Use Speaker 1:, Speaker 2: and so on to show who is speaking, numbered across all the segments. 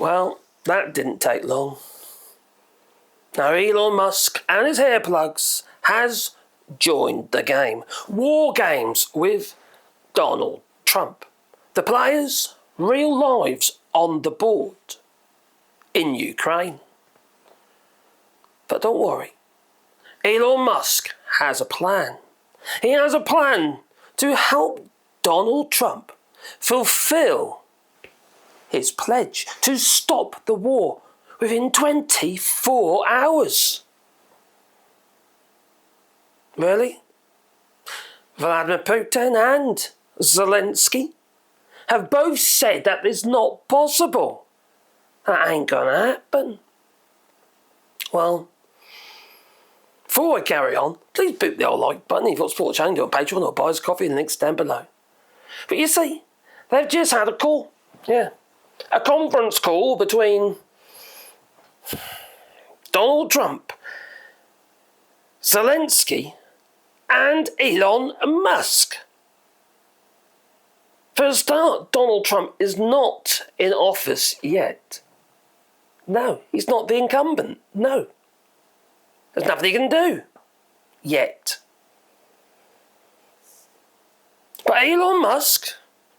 Speaker 1: Well, that didn't take long. Now Elon Musk and his hair plugs has joined the game. War games with Donald Trump. The players' real lives on the board in Ukraine. But don't worry, Elon Musk has a plan. He has a plan to help Donald Trump fulfill his pledge to stop the war within 24 hours. Really? Vladimir Putin and Zelenskyy have both said that it's not possible. That ain't gonna happen. Well, before I carry on, please boot the old like button if you've got support the channel on Patreon or buy us a coffee in the links down below. But you see, they've just had a call. Yeah. A conference call between Donald Trump, Zelenskyy, and Elon Musk. For a start, Donald Trump is not in office yet. No, he's not the incumbent. No. There's nothing he can do. Yet. But Elon Musk,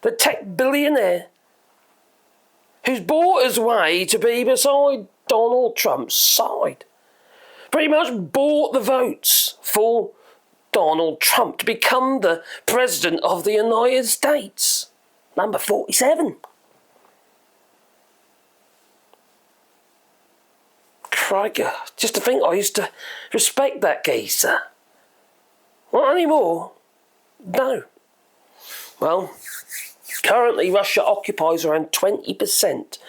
Speaker 1: the tech billionaire, who's bought his way to be beside Donald Trump's side, pretty much bought the votes for Donald Trump to become the President of the United States. Number 47. Crikey, just to think I used to respect that geezer. Not anymore. No. Well, currently Russia occupies around 20%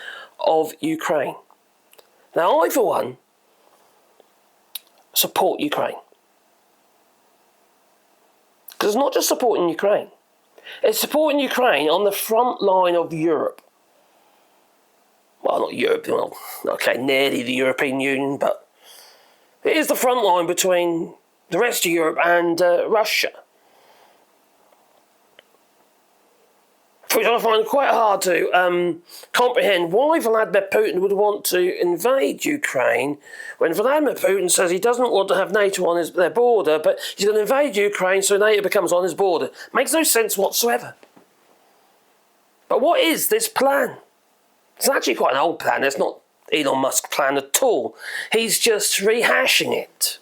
Speaker 1: of Ukraine. Now I, for one, support Ukraine. Because it's not just supporting Ukraine. It's supporting Ukraine on the front line of Europe. Well, not Europe, well, okay, nearly the European Union, but it is the front line between the rest of Europe and Russia. Which I find quite hard to comprehend why Vladimir Putin would want to invade Ukraine when Vladimir Putin says he doesn't want to have NATO on their border, but he's going to invade Ukraine so NATO becomes on his border. Makes no sense whatsoever. But what is this plan? It's actually quite an old plan. It's not Elon Musk's plan at all. He's just rehashing it.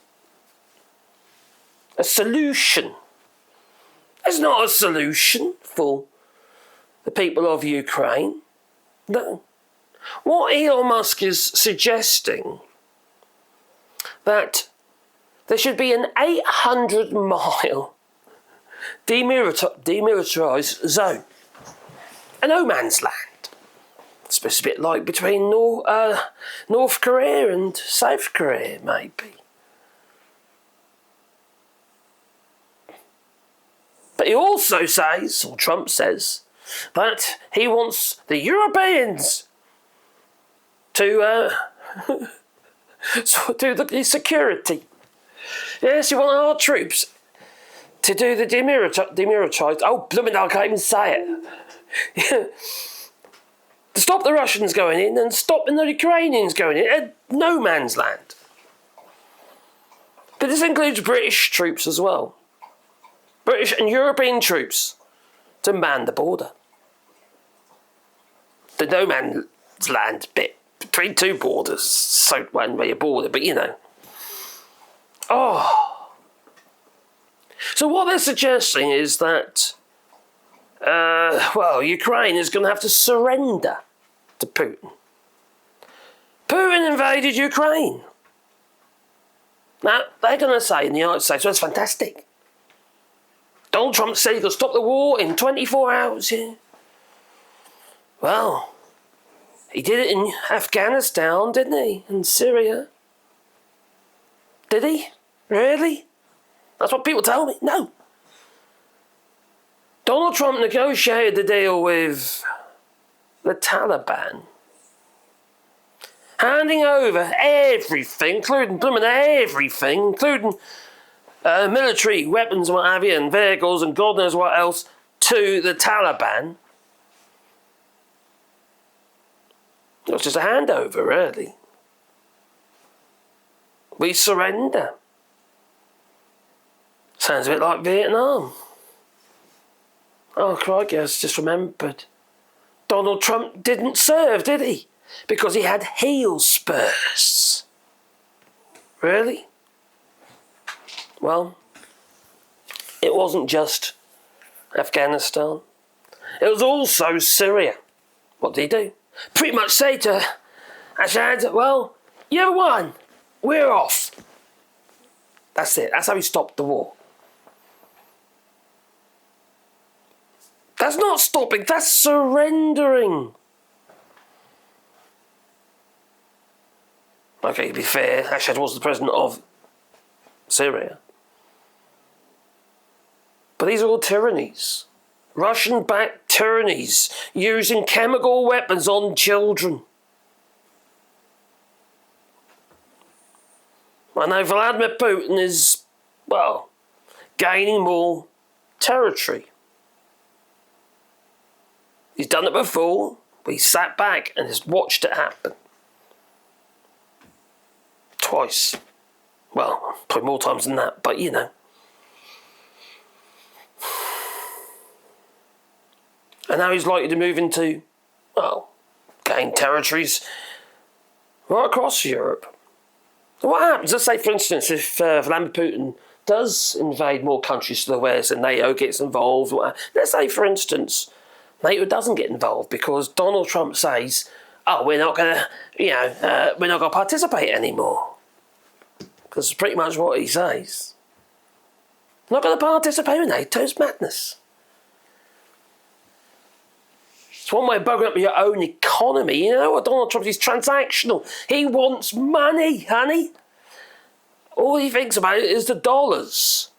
Speaker 1: A solution. It's not a solution for the people of Ukraine. No. What Elon Musk is suggesting, that there should be an 800-mile demilitarized zone. A no man's land. It's supposed to be a bit like between North Korea and South Korea, maybe. But he also says, or Trump says, that he wants the Europeans to do the security. Yes, you want our troops to do the demilitarized. Oh, blooming hell, I can't even say it. To stop the Russians going in and stopping the Ukrainians going in. No man's land. But this includes British troops as well. British and European troops to man the border. The no man's land bit between two borders, so one way a border, but you know. Oh. So what they're suggesting is that, Ukraine is going to have to surrender to Putin. Putin invaded Ukraine. Now, they're going to say in the United States, well, that's fantastic. Donald Trump said he could stop the war in 24 hours, yeah. Well, he did it in Afghanistan, didn't he? And Syria. Did he? Really? That's what people tell me. No. Donald Trump negotiated the deal with the Taliban, handing over everything, including military weapons and what have you, and vehicles and God knows what else, to the Taliban. was just a handover, really. We surrender. Sounds a bit like Vietnam. Oh, crikey, I just remembered. Donald Trump didn't serve, did he? Because he had heel spurs. Really? Well, it wasn't just Afghanistan. It was also Syria. What did he do? Pretty much say to Assad, well, you won. We're off. That's it. That's how he stopped the war. That's not stopping, that's surrendering. Okay, to be fair, Assad was the president of Syria. But these are all tyrannies. Russian-backed tyrannies using chemical weapons on children. I know Vladimir Putin is, well, gaining more territory. He's done it before, but he sat back and has watched it happen. Twice. Well, probably more times than that, but you know. And now he's likely to move into, well, gain territories right across Europe. So what happens? Let's say, for instance, if Vladimir Putin does invade more countries to the west and NATO gets involved. Let's say, for instance, NATO doesn't get involved because Donald Trump says, oh, we're not going to, we're not going to participate anymore. Because it's pretty much what he says. Not going to participate in NATO's madness. It's one way of bugging up your own economy. You know what Donald Trump is transactional. He wants money, honey. All he thinks about is the dollars.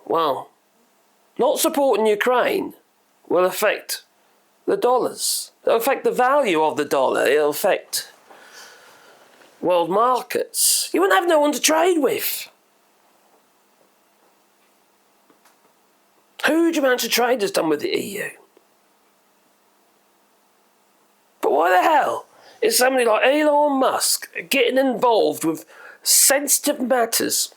Speaker 1: Well, not supporting Ukraine will affect the dollars. It'll affect the value of the dollar. It'll affect world markets. You wouldn't have no one to trade with. Huge amounts of trade is done with the EU. But why the hell is somebody like Elon Musk getting involved with sensitive matters?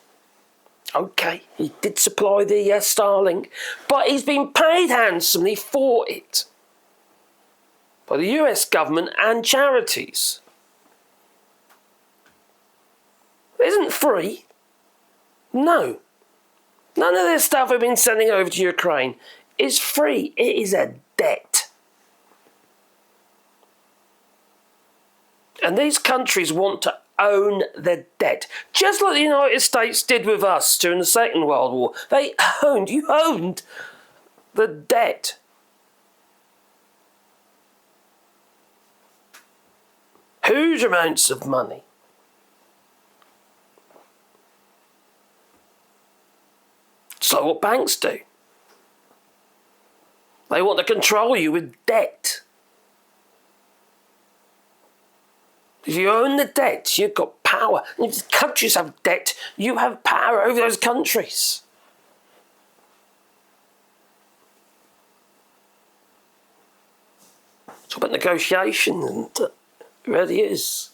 Speaker 1: Okay, he did supply the Starlink, but he's been paid handsomely for it by the US government and charities. It isn't free. No. None of this stuff we've been sending over to Ukraine is free. It is a debt. And these countries want to own the debt. Just like the United States did with us during the Second World War. You owned the debt. Huge amounts of money. So what banks do? They want to control you with debt. If you own the debt, you've got power. And if countries have debt, you have power over those countries. It's about negotiation, and it really is.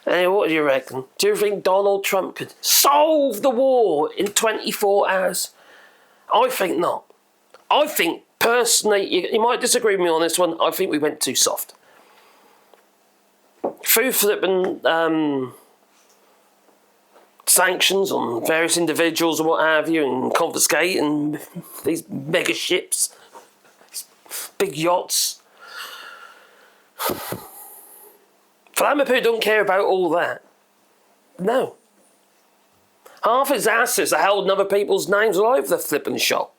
Speaker 1: And what do you reckon? Do you think Donald Trump could solve the war in 24 hours? I think not. I think, personally, you might disagree with me on this one, I think we went too soft. Through flipping sanctions on various individuals and what have you, and confiscating these mega ships, these big yachts. Vladimir Putin don't care about all that. No. Half his assets are holding other people's names all over the flipping shop.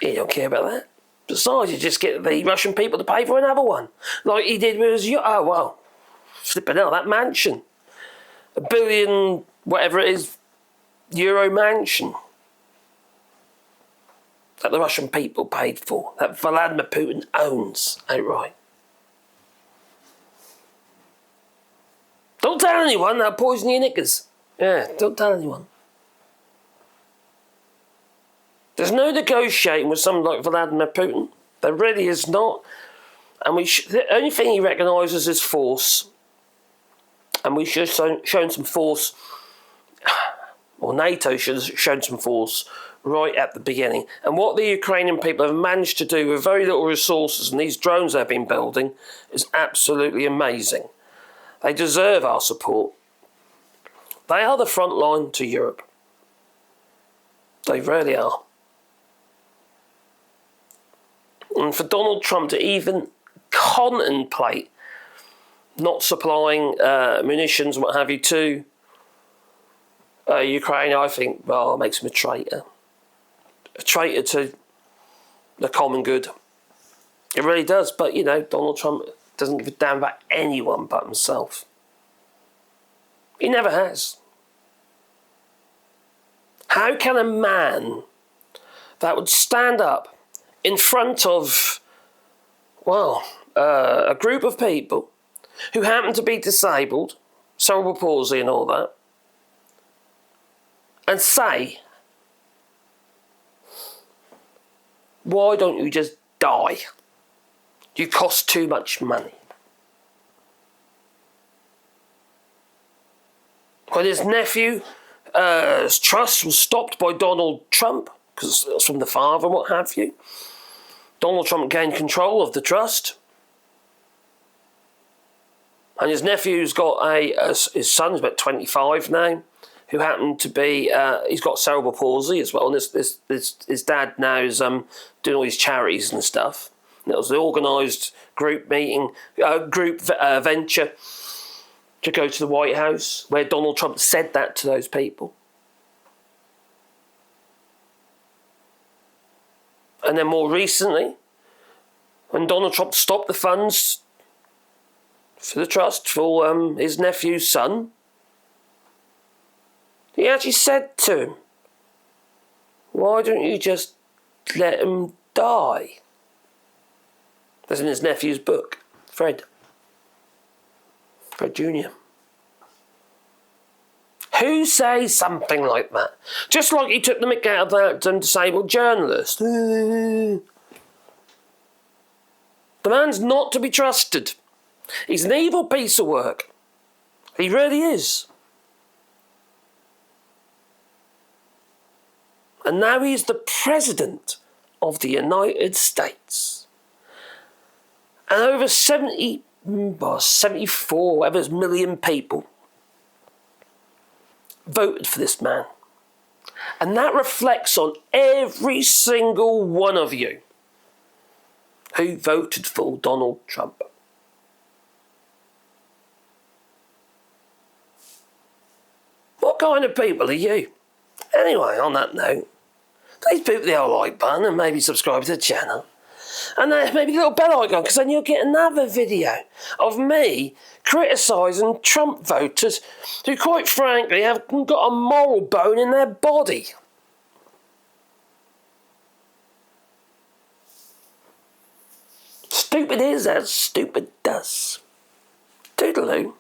Speaker 1: He don't care about that. Besides, you just get the Russian people to pay for another one. Like he did with his yacht. Oh, well, flipping hell, that mansion. $1 billion, whatever it is, euro mansion. That the Russian people paid for. That Vladimir Putin owns outright. Don't tell anyone, they'll poison your knickers. Yeah, don't tell anyone. There's no negotiating with someone like Vladimir Putin. There really is not. And the only thing he recognises is force. And we should have shown some force, or NATO should have shown some force right at the beginning. And what the Ukrainian people have managed to do with very little resources and these drones they've been building is absolutely amazing. They deserve our support. They are the front line to Europe. They really are. And for Donald Trump to even contemplate not supplying munitions and what have you to Ukraine, I think, well, makes him a traitor. A traitor to the common good. It really does. But, you know, Donald Trump doesn't give a damn about anyone but himself. He never has. How can a man that would stand up in front of, well, a group of people who happen to be disabled, cerebral palsy and all that, and say, why don't you just die? You cost too much money. When his nephew's trust was stopped by Donald Trump, because it's from the father and what have you, Donald Trump gained control of the trust. And his nephew's got his son's about 25 now, who happened to be, he's got cerebral palsy as well. And his dad now is doing all these charities and stuff. And it was the organised group meeting, venture to go to the White House, where Donald Trump said that to those people. And then more recently, when Donald Trump stopped the funds for the trust for his nephew's son, he actually said to him, why don't you just let him die? That's in his nephew's book, Fred Jr. Who says something like that? Just like he took the mick out of that disabled journalist. The man's not to be trusted. He's an evil piece of work. He really is. And now he's the President of the United States. And over 74, whatever million people voted for this man. And that reflects on every single one of you who voted for Donald Trump. What kind of people are you? Anyway, on that note, please poke the old like button and maybe subscribe to the channel. And maybe a little bell icon, because then you'll get another video of me criticising Trump voters who, quite frankly, haven't got a moral bone in their body. Stupid is as stupid does. Toodaloo.